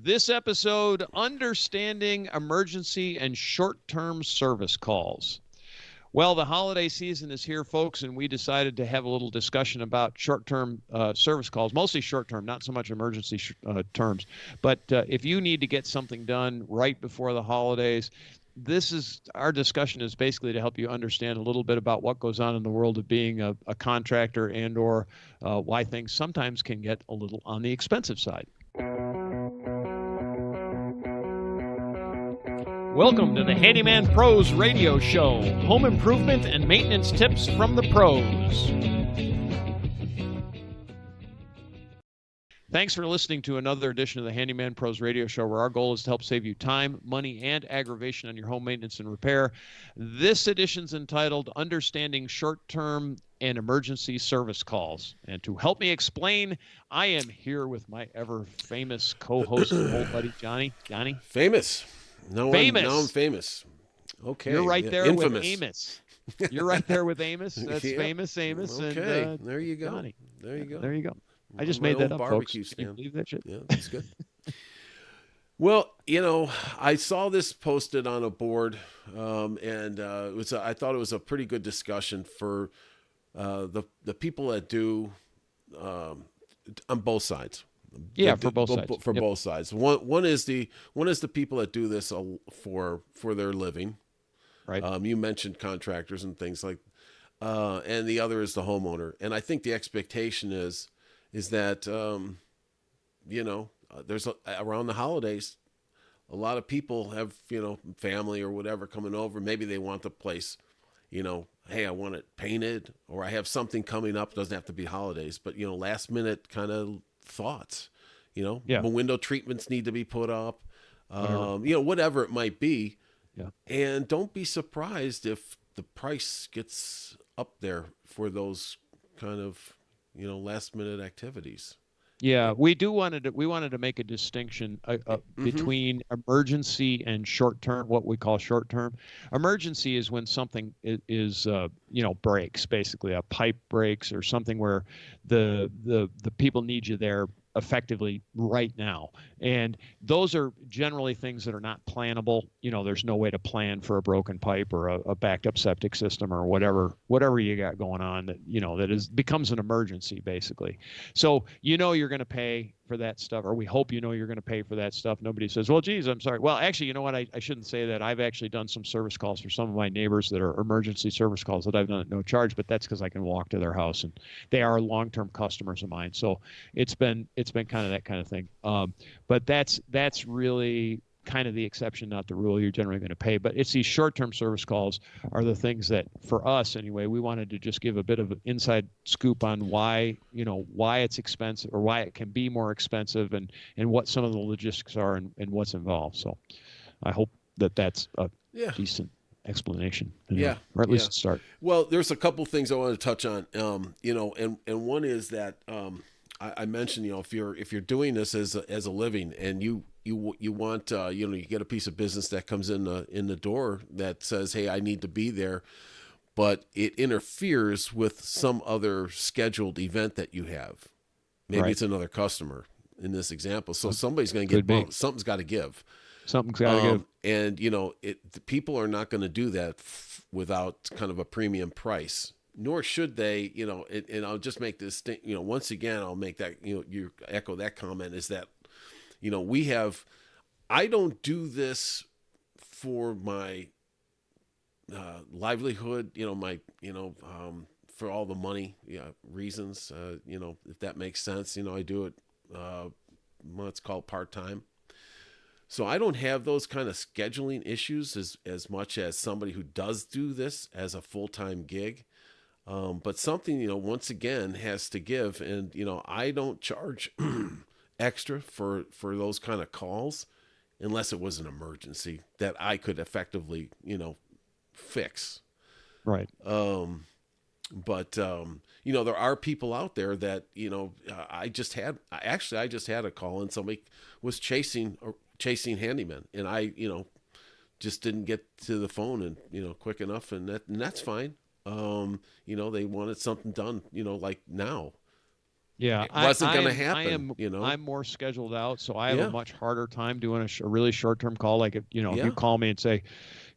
This episode, understanding emergency and short-term service calls. Well, the holiday season is here, folks, and we decided to have a little discussion about short-term service calls, mostly short-term, not so much emergency terms. But if you need to get something done right before the holidays, our discussion is basically to help you understand a little bit about what goes on in the world of being a contractor and/or why things sometimes can get a little on the expensive side. Welcome to the Handyman Pros Radio Show, home improvement and maintenance tips from the pros. Thanks for listening to another edition of the Handyman Pros Radio Show, where our goal is to help save you time, money, and aggravation on your home maintenance and repair. This edition's entitled Understanding Short-Term and Emergency Service Calls. And to help me explain, I am here with my ever-famous co-host and old buddy, Johnny. Johnny? Famous. Now I'm famous. Okay. You're right there infamous. with Amos. You're right there with Amos. That's Yep. famous Amos. Okay. And, there you go. Johnny. There you go. There you go. I just My made that old up, barbecue folks. Can you stand. believe that shit? Yeah, that's good. Well, I saw this posted on a board, and I thought it was a pretty good discussion for the people that do on both sides. Yeah, for both sides. For both sides. One is the people that do this for their living. Right. You mentioned contractors and things like, and the other is the homeowner. And I think the expectation is that there's around the holidays, a lot of people have family or whatever coming over. Maybe they want the place, hey, I want it painted, or I have something coming up. It doesn't have to be holidays, but last minute kind of thoughts, Yeah. window treatments need to be put up, whatever it might be. Yeah. And don't be surprised if the price gets up there for those kind of, last minute activities. Yeah, we wanted to make a distinction between emergency and short term, what we call short term. Emergency is when something is breaks, basically a pipe breaks or something where the people need you there effectively right now. And those are generally things that are not plannable. There's no way to plan for a broken pipe or a backed up septic system or whatever you got going on that becomes an emergency, basically. So you're going to pay for that stuff, or we hope you're going to pay for that stuff. Nobody says, well, geez, I'm sorry. Well, actually, you know what? I shouldn't say that. I've actually done some service calls for some of my neighbors that are emergency service calls that I've done at no charge, but that's because I can walk to their house, and they are long-term customers of mine. So it's been kind of that kind of thing. But that's really kind of the exception, not the rule. You're generally going to pay, but it's these short-term service calls are the things that, for us anyway, we wanted to just give a bit of an inside scoop on why it's expensive, or why it can be more expensive, and what some of the logistics are, and what's involved. So I hope that's a decent explanation, or at least start. Well, there's a couple things I want to touch on, and one is that I mentioned, if you're doing this as a living, and you want you get a piece of business that comes in the door that says, hey, I need to be there, but it interferes with some other scheduled event that you have. Maybe It's another customer in this example. So somebody's going to get bumped. Something's got to give. Something's got to give. And the people are not going to do that without kind of a premium price. Nor should they, and I'll just make this thing, once again, I'll make that, you echo that comment, is that, I don't do this for my livelihood, for all the money reasons, if that makes sense. I do it, let's call it part-time. So I don't have those kind of scheduling issues as much as somebody who does do this as a full-time gig. But something, once again, has to give. And, I don't charge extra for those kind of calls unless it was an emergency that I could effectively, fix. Right. But there are people out there that, I just had a call, and somebody was chasing handymen, and I, just didn't get to the phone and, quick enough, and that's fine. They wanted something done, like now. Yeah, It wasn't going to I happen, am you know? I'm more scheduled out, so I have a Yeah. much harder time doing a really short-term call. Like if you Yeah. call me and say,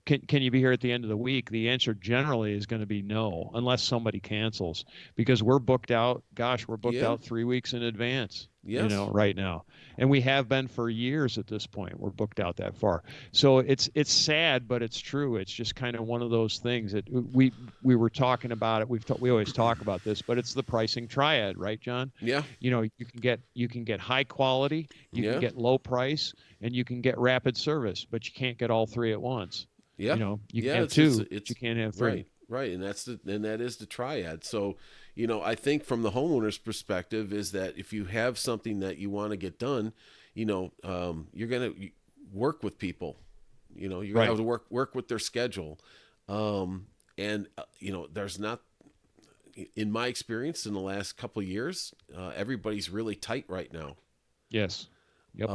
can you be here at the end of the week? The answer generally is going to be no, unless somebody cancels, because we're booked out. Gosh, we're booked Yeah. out 3 weeks in advance, Yes. right now, and we have been for years at this point. We're booked out that far, so it's sad, but it's true. It's just kind of one of those things that we were talking about it. We always talk about this, but it's the pricing triad, right, John? Yeah. You can get high quality, you can Yeah. get low price, and you can get rapid service, but you can't get all three at once. Yeah. You can Yeah. have It's two, but you it's can't have three. right. Right. And that is the triad. So, I think from the homeowner's perspective is that if you have something that you want to get done, you're going to work with people. You're going to Right. have to work with their schedule. And there's not, in my experience in the last couple of years, everybody's really tight right now. Yes. Yep.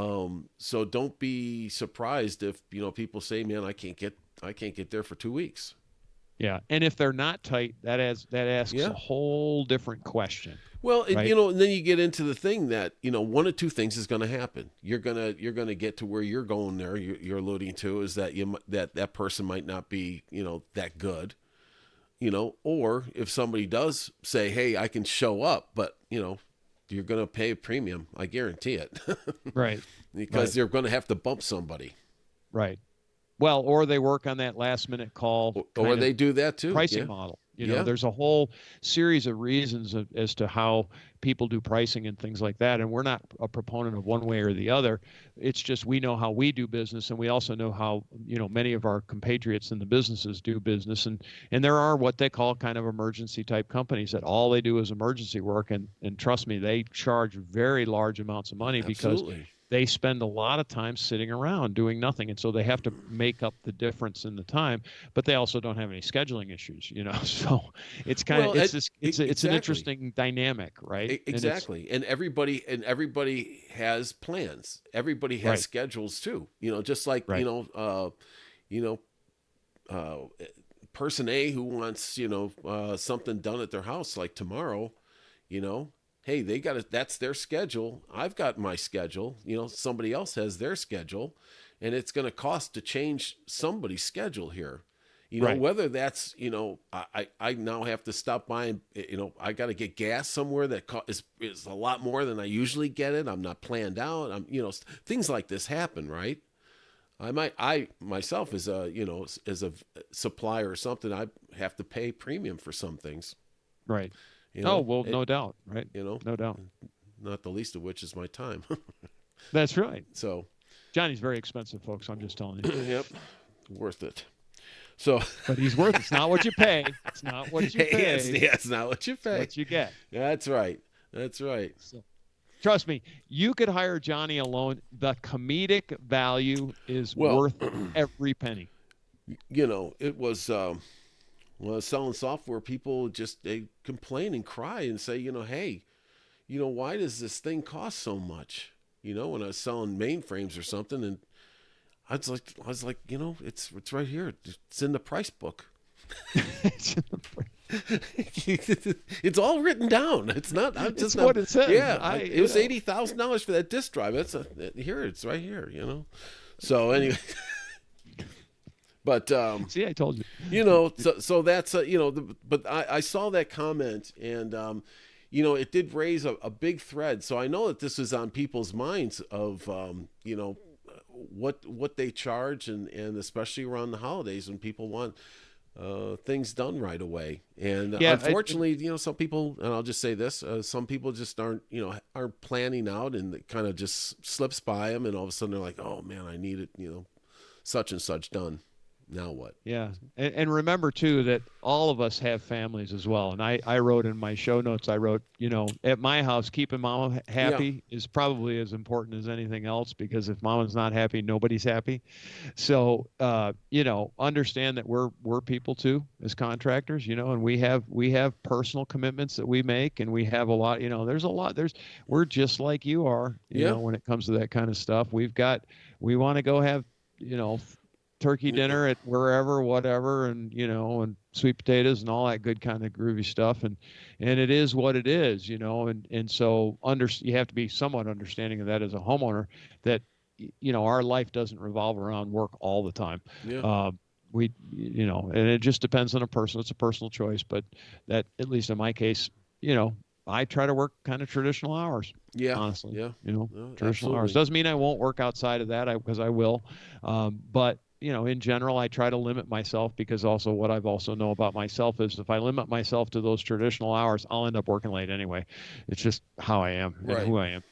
So don't be surprised if people say, "Man, I can't get there for 2 weeks." Yeah. And if they're not tight, that asks a Yeah. whole different question, Well, right? and then you get into the thing that one of two things is going to happen. You're gonna get to where you're going there. You're alluding to is that that person might not be that good. Or if somebody does say, "Hey, I can show up," but you're going to pay a premium. I guarantee it, Right. because Right. they're going to have to bump somebody, Right. Well, or they work on that last minute call or kind of they do that too. pricing Yeah. model. Yeah. There's a whole series of reasons as to how people do pricing and things like that. And we're not a proponent of one way or the other. It's just we know how we do business, and we also know how many of our compatriots in the businesses do business. And there are what they call kind of emergency type companies that all they do is emergency work. And trust me, they charge very large amounts of money because Absolutely. they spend a lot of time sitting around doing nothing, and so they have to make up the difference in the time, but they also don't have any scheduling issues. So it's kind of Well, it's this it's an exactly. interesting dynamic, right? And it's Exactly. And everybody has plans. Everybody has right. schedules too. Just like, Right. you know, uh, person A who wants, something done at their house like tomorrow, you know, hey, they got it. That's their schedule. I've got my schedule. Somebody else has their schedule, and it's going to cost to change somebody's schedule here. Right. Whether that's, I now have to stop by and, I got to get gas somewhere that is a lot more than I usually get it. I'm not planned out. Things like this happen, right? I myself as a supplier or something, I have to pay premium for some things, Right. you Oh, know, well, it, no doubt, right? you know, No doubt. not the least of which is my time. That's right. So, Johnny's very expensive, folks. I'm just telling you. yep, worth it. So, But he's worth it. It's not what you pay. It's not what you hey, pay. it's not what you It's pay. what you get. That's right. That's right. So, trust me, you could hire Johnny alone. The comedic value is Well, worth every penny. it was when I was selling software, people they complain and cry and say, hey, why does this thing cost so much? When I was selling mainframes or something, and I was like, it's right here. It's in the price book. It's all written down. It's not. I'm just It's not. what it says. Yeah, it was $80,000 for that disk drive. Here. It's right here. So anyway, but See, I told you. so that's but I saw that comment, and it did raise a big thread. So I know that this is on people's minds of what they charge, and especially around the holidays when people want things done right away. And Yeah, unfortunately, some people, and I'll just say this, some people just aren't planning out, and it kind of just slips by them, and all of a sudden they're like, oh man, I need it, such and such done. Now what? yeah. And remember, too, that all of us have families as well. And I wrote in my show notes, I wrote, at my house, keeping mama Yeah. happy is probably as important as anything else, because if mama's not happy, nobody's happy. So, understand that we're people too, as contractors, and we have personal commitments that we make, and we have a lot, we're just like you are, Yeah. when it comes to that kind of stuff. We want to go have, turkey dinner at wherever, whatever, and and sweet potatoes and all that good kind of groovy stuff, and it is what it is, and so you have to be somewhat understanding of that as a homeowner, that our life doesn't revolve around work all the time. Yeah. And it just depends on a person. It's a personal choice, but that, at least in my case, I try to work kind of traditional hours. Yeah. Honestly, Yeah. traditional Absolutely. hours doesn't mean I won't work outside of that, because I will. But in general, I try to limit myself, because also what I've also know about myself is if I limit myself to those traditional hours, I'll end up working late anyway. It's just how I am and Right. who I am.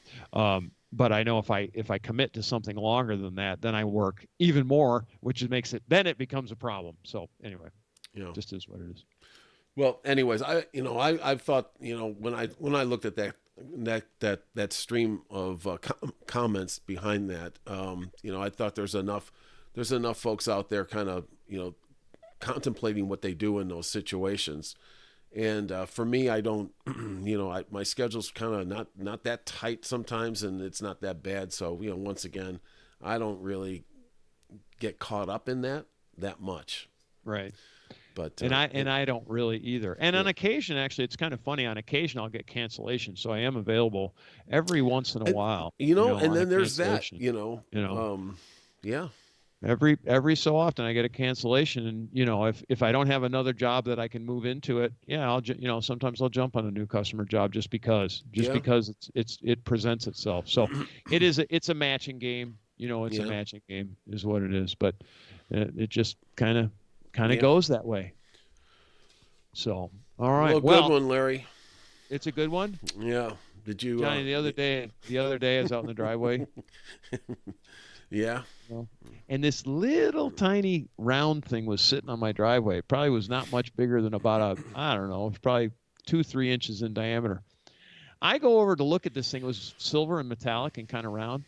But I know if I commit to something longer than that, then I work even more, which makes it, then it becomes a problem. So anyway, just is what it is. Well, anyways, I've thought, when I looked at that stream of comments behind that, I thought there's enough folks out there kind of, contemplating what they do in those situations. And for me, I don't, my schedule's kind of not that tight sometimes, and it's not that bad. So, once again, I don't really get caught up in that much. Right. But I don't really either. And on occasion, actually, it's kind of funny. On occasion, I'll get cancellation, so I am available every once in a while. And then there's that. Yeah. Every so often I get a cancellation, and if I don't have another job that I can move into it, sometimes I'll jump on a new customer job just because it presents itself. So it's a matching game. It's a matching game is what it is. But it just kind of goes that way. So all right, well, good one, Larry. It's a good one. Yeah. Did you, Johnny? The other day, I was out in the driveway. Yeah. And this little tiny round thing was sitting on my driveway. It probably was not much bigger than about I don't know, it's probably 2-3 inches in diameter. I go over to look at this thing. It was silver and metallic and kind of round.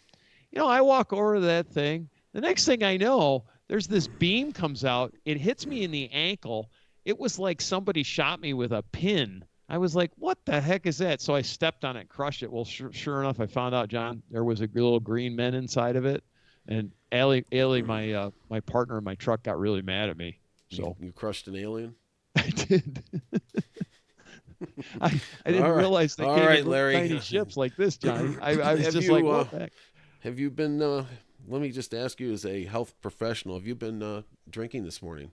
I walk over to that thing. The next thing I know, there's this beam comes out. It hits me in the ankle. It was like somebody shot me with a pin. I was like, what the heck is that? So I stepped on it, crushed it. Well, sure enough, I found out, John, there was a little green men inside of it. And Allie, my partner in my truck, got really mad at me. So you crushed an alien? I did. I didn't realize they came in Larry. Tiny ships like this, Johnny. I was just like, what the heck? Have you been? Let me just ask you, as a health professional, have you been drinking this morning?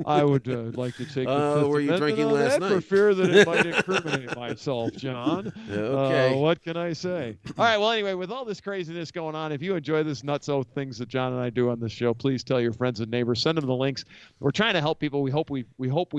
I would like to take the Fifth were you Amendment drinking on last that night? for fear that it might incriminate myself, John. Okay. What can I say? All right. Well, anyway, with all this craziness going on, if you enjoy this nutso things that John and I do on this show, please tell your friends and neighbors. Send them the links. We're trying to help people. We hope we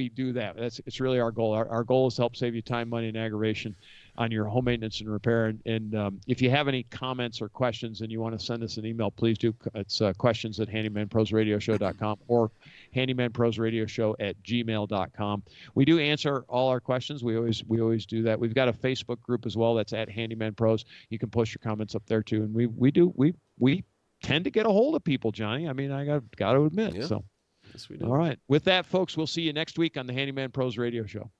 do that. It's really our goal. Our goal is to help save you time, money, and aggravation on your home maintenance and repair. And if you have any comments or questions and you want to send us an email, please do. It's questions@handymanprosradioshow.com or handymanprosradioshow@gmail.com. We do answer all our questions. We always do that. We've got a Facebook group as well. That's @handymanpros. You can post your comments up there too. And we tend to get a hold of people, Johnny. I mean, I got to admit. Yeah. So Yes, we do. All right. With that, folks, we'll see you next week on the Handyman Pros Radio Show.